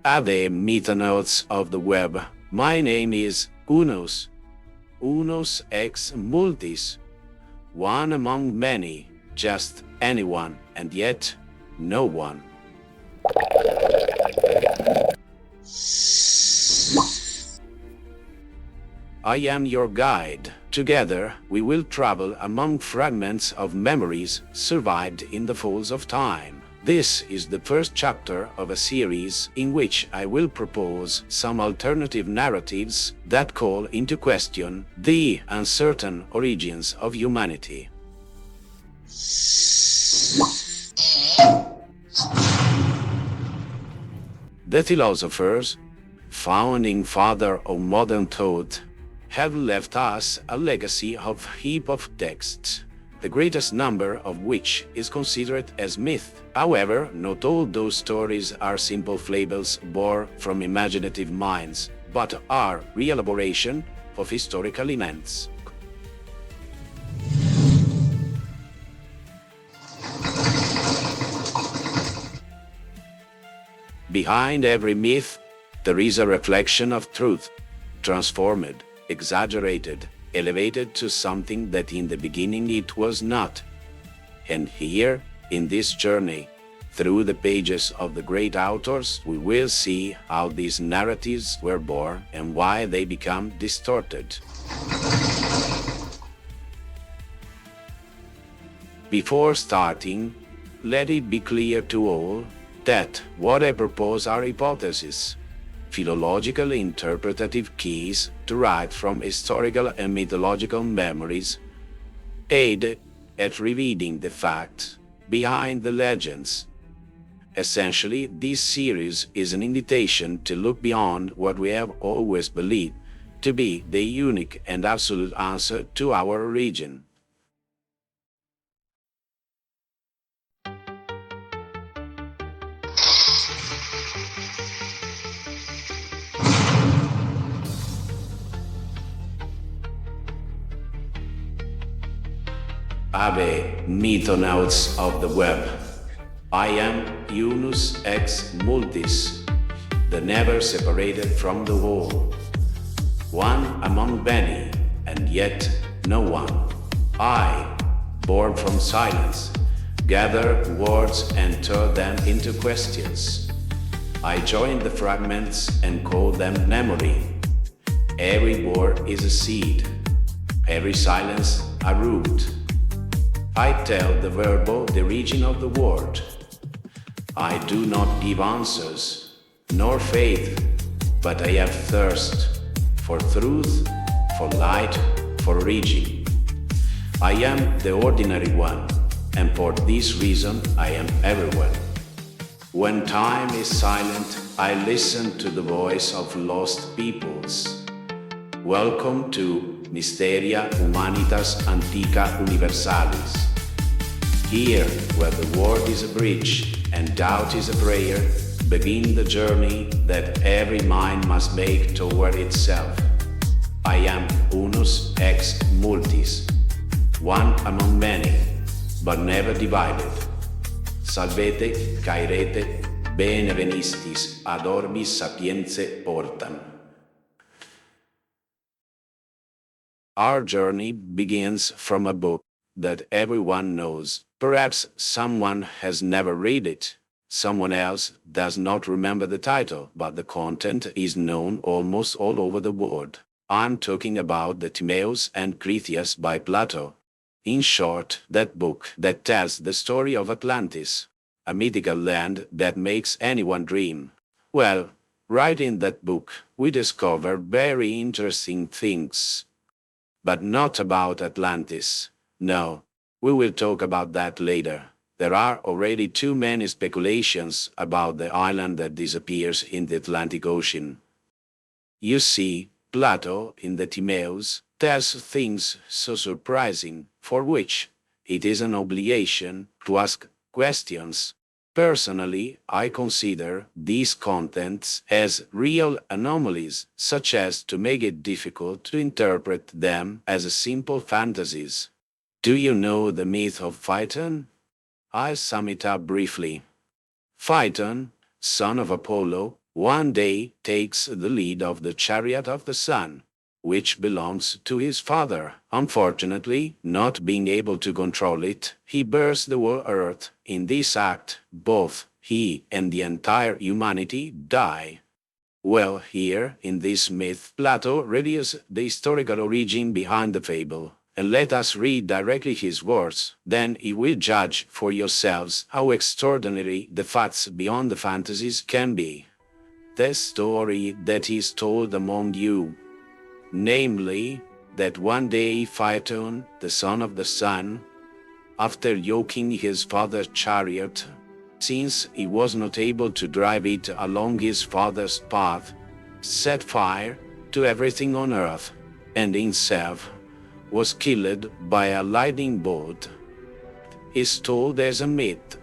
Ave Mythonauts of the web. My name is Unus. Unus ex multis. One among many, just anyone, and yet no one. I am your guide. Together, we will travel among fragments of memories survived in the folds of time. This is the first chapter of a series in which I will propose some alternative narratives that call into question the uncertain origins of humanity. The philosophers, founding father of modern thought, have left us a legacy of heap of texts, the greatest number of which is considered as myth. However, not all those stories are simple fables born from imaginative minds, but are real elaboration of historical events. Behind every myth, there is a reflection of truth, transformed, exaggerated, elevated to something that in the beginning it was not. And here, in this journey, through the pages of the great authors, we will see how these narratives were born and why they become distorted. Before starting, let it be clear to all that what I propose are hypotheses, philological interpretative keys derived from historical and mythological memories, aid at revealing the facts behind the legends. Essentially, this series is an invitation to look beyond what we have always believed to be the unique and absolute answer to our origin. Ave Mythonauts of the web. I am Unus ex multis, the never separated from the whole. One among many, and yet no one. I, born from silence, gather words and turn them into questions. I join the fragments and call them memory. Every word is a seed, every silence a root. I tell the verbal the origin of the word. I do not give answers, nor faith, but I have thirst for truth, for light, for origin. I am the ordinary one, and for this reason I am everyone. When time is silent, I listen to the voice of lost peoples. Welcome to Mysteria Humanitas Antica Universalis. Here, where the word is a bridge and doubt is a prayer, begin the journey that every mind must make toward itself. I am Unus ex multis, one among many, but never divided. Salvete, caerete, bene venistis, ad orbis sapientiae portam. Our journey begins from a book that everyone knows. Perhaps someone has never read it. Someone else does not remember the title, but the content is known almost all over the world. I'm talking about the Timaeus and Critias by Plato. In short, that book that tells the story of Atlantis, a mythical land that makes anyone dream. Well, right in that book, we discover very interesting things. But not about Atlantis. No, we will talk about that later. There are already too many speculations about the island that disappears in the Atlantic Ocean. You see, Plato, in the Timaeus, tells things so surprising, for which it is an obligation to ask questions. Personally, I consider these contents as real anomalies, such as to make it difficult to interpret them as simple fantasies. Do you know the myth of Phaethon? I'll sum it up briefly. Phaethon, son of Apollo, one day takes the lead of the chariot of the sun, which belongs to his father. Unfortunately, not being able to control it, he bursts the whole earth. In this act, both he and the entire humanity die. Well, here, in this myth, Plato reveals the historical origin behind the fable. And let us read directly his words, then you will judge for yourselves how extraordinary the facts beyond the fantasies can be. The story that is told among you, namely, that one day Phaethon, the son of the sun, after yoking his father's chariot, since he was not able to drive it along his father's path, set fire to everything on earth, and himself was killed by a lightning bolt, is told as a myth.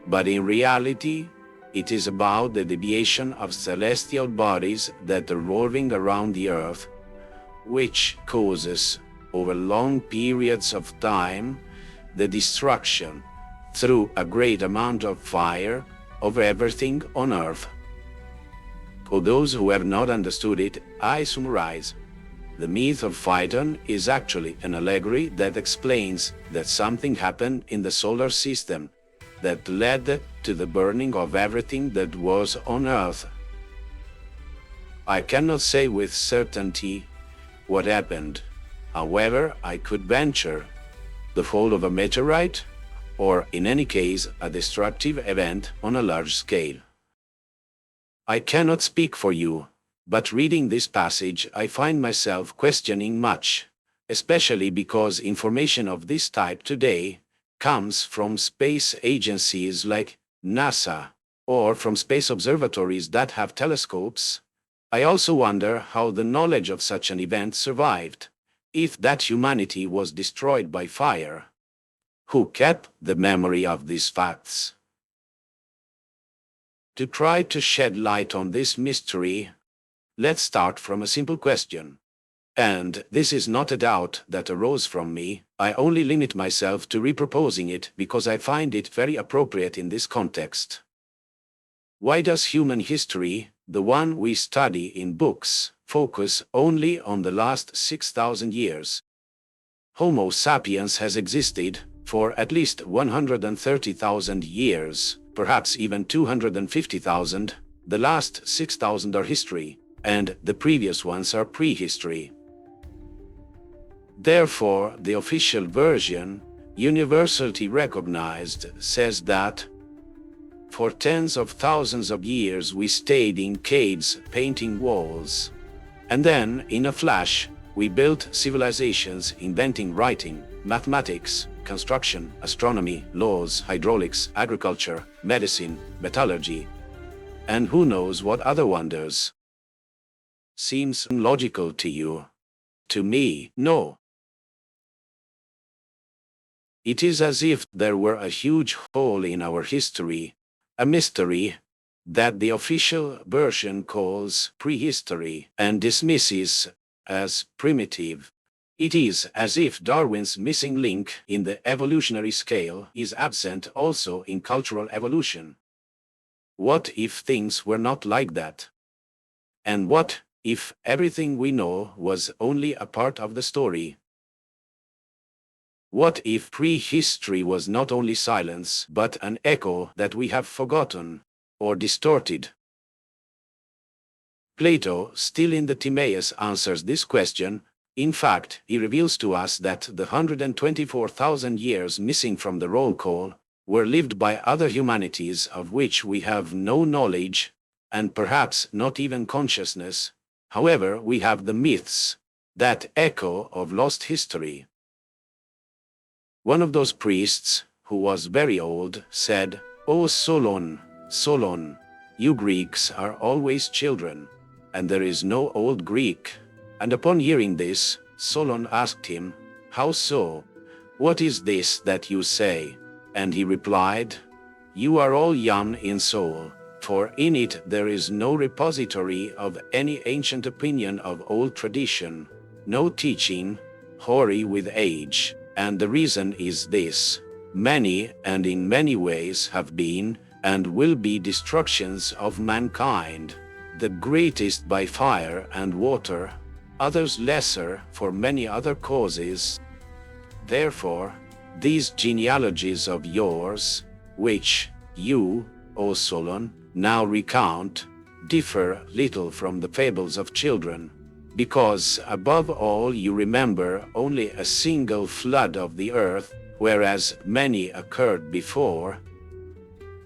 But in reality, it is about the deviation of celestial bodies that are revolving around the earth, which causes, over long periods of time, the destruction, through a great amount of fire, of everything on earth. For those who have not understood it, I summarize. The myth of Phaethon is actually an allegory that explains that something happened in the solar system that led to the burning of everything that was on earth. I cannot say with certainty what happened. However, I could venture the fall of a meteorite, or in any case, a destructive event on a large scale. I cannot speak for you, but reading this passage I find myself questioning much, especially because information of this type today comes from space agencies like NASA, or from space observatories that have telescopes. I also wonder how the knowledge of such an event survived, if that humanity was destroyed by fire. Who kept the memory of these facts? To try to shed light on this mystery, let's start from a simple question. And this is not a doubt that arose from me. I only limit myself to reproposing it because I find it very appropriate in this context. Why does human history, the one we study in books, focus only on the last 6,000 years? Homo sapiens has existed for at least 130,000 years, perhaps even 250,000. The last 6,000 are history, and the previous ones are prehistory. Therefore, the official version, universally recognized, says that for tens of thousands of years we stayed in caves painting walls. And then, in a flash, we built civilizations inventing writing, mathematics, construction, astronomy, laws, hydraulics, agriculture, medicine, metallurgy, and who knows what other wonders. Seems logical to you? To me, no. It is as if there were a huge hole in our history, a mystery that the official version calls prehistory and dismisses as primitive. It is as if Darwin's missing link in the evolutionary scale is absent also in cultural evolution. What if things were not like that? And what if everything we know was only a part of the story? What if prehistory was not only silence but an echo that we have forgotten or distorted? Plato, still in the Timaeus, answers this question. In fact, he reveals to us that the 124,000 years missing from the roll call were lived by other humanities of which we have no knowledge, and perhaps not even consciousness. However, we have the myths, that echo of lost history. One of those priests, who was very old, said, "O Solon, Solon, you Greeks are always children, and there is no old Greek." And upon hearing this, Solon asked him, "How so? What is this that you say?" And he replied, "You are all young in soul, for in it there is no repository of any ancient opinion of old tradition, no teaching, hoary with age. And the reason is this: many, and in many ways, have been, and will be destructions of mankind, the greatest by fire and water, others lesser for many other causes. Therefore, these genealogies of yours, which you, O Solon, now recount, differ little from the fables of children, because above all you remember only a single flood of the earth, whereas many occurred before.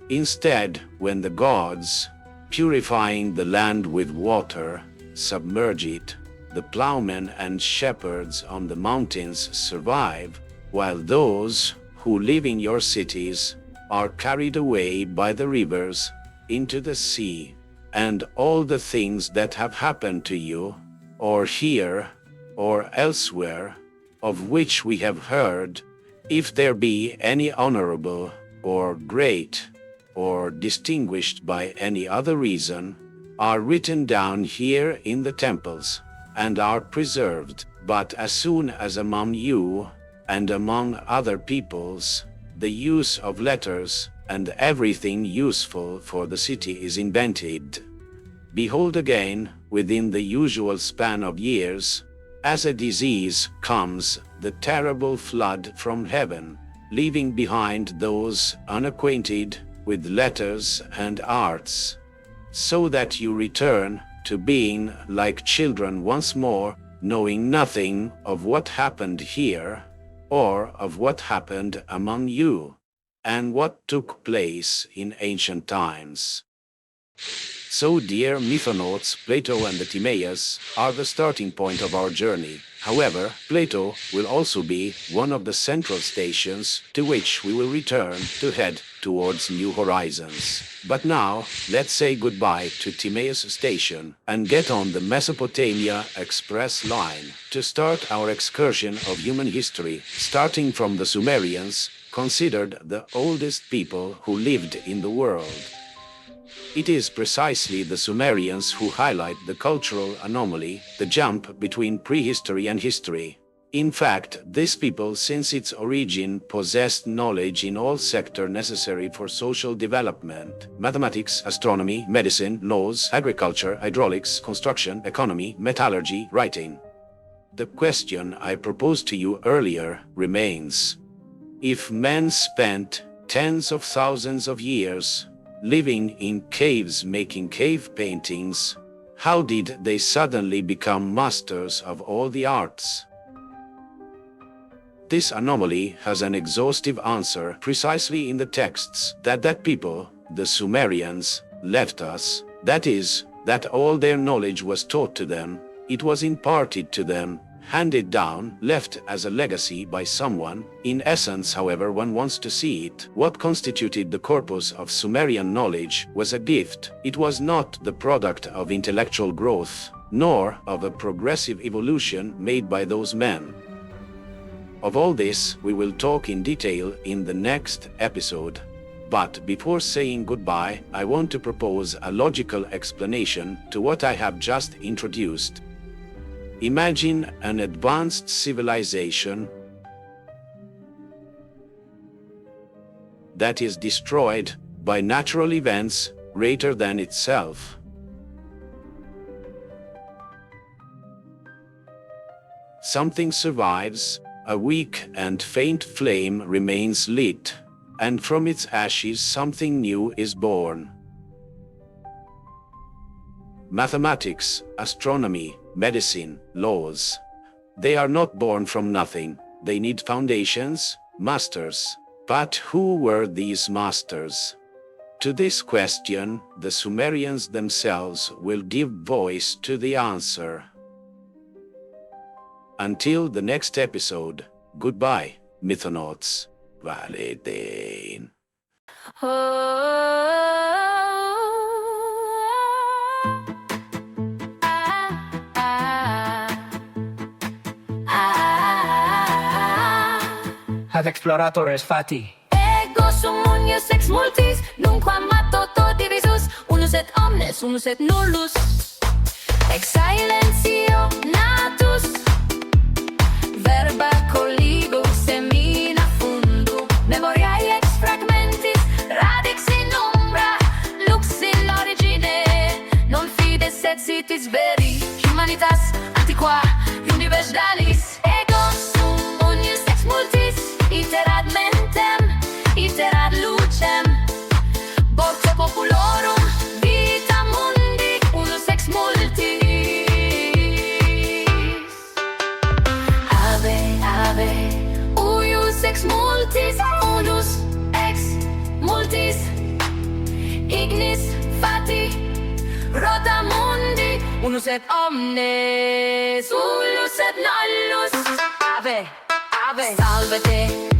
Instead, when the gods, purifying the land with water, submerge it, the plowmen and shepherds on the mountains survive, while those who live in your cities are carried away by the rivers into the sea. And all the things that have happened to you, or here, or elsewhere, of which we have heard, if there be any honorable, or great, or distinguished by any other reason, are written down here in the temples, and are preserved. But as soon as among you, and among other peoples, the use of letters, and everything useful for the city is invented, behold again, within the usual span of years, as a disease comes the terrible flood from heaven, leaving behind those unacquainted with letters and arts, so that you return to being like children once more, knowing nothing of what happened here, or of what happened among you, and what took place in ancient times. So, dear Mythonauts, Plato and the Timaeus are the starting point of our journey. However, Plato will also be one of the central stations to which we will return to head towards new horizons. But now, let's say goodbye to Timaeus Station and get on the Mesopotamia Express line to start our excursion of human history, starting from the Sumerians, considered the oldest people who lived in the world. It is precisely the Sumerians who highlight the cultural anomaly, the jump between prehistory and history. In fact, this people since its origin possessed knowledge in all sectors necessary for social development: mathematics, astronomy, medicine, laws, agriculture, hydraulics, construction, economy, metallurgy, writing. The question I proposed to you earlier remains: if men spent tens of thousands of years living in caves making cave paintings, how did they suddenly become masters of all the arts? This anomaly has an exhaustive answer precisely in the texts that people, the Sumerians, left us. That is, that all their knowledge was taught to them, it was imparted to them, handed down, left as a legacy by someone. In essence, however one wants to see it, what constituted the corpus of Sumerian knowledge was a gift. It was not the product of intellectual growth, nor of a progressive evolution made by those men. Of all this, we will talk in detail in the next episode. But before saying goodbye, I want to propose a logical explanation to what I have just introduced. Imagine an advanced civilization that is destroyed by natural events greater than itself. Something survives, a weak and faint flame remains lit, and from its ashes something new is born. Mathematics, astronomy, medicine, laws. They are not born from nothing. They need foundations, masters. But who were these masters? To this question, the Sumerians themselves will give voice to the answer. Until the next episode, goodbye, Mythonauts. Valentine. Have exploratores fati. Ego sum unius ex multis, nunquam toto divisus, unus et omnes, unus et nullus. Ex silentio natus, verba colligo semina fundu, memoriae ex fragmentis, radix in umbra. qua universalis ego sum unius ex multis iterat mentem iterat lucem borto populorum vita mundi unus ex multis ave ave uius ex multis unus ex multis ignis fati rota mundi unus et omnes ulus et nullus ave ave salvete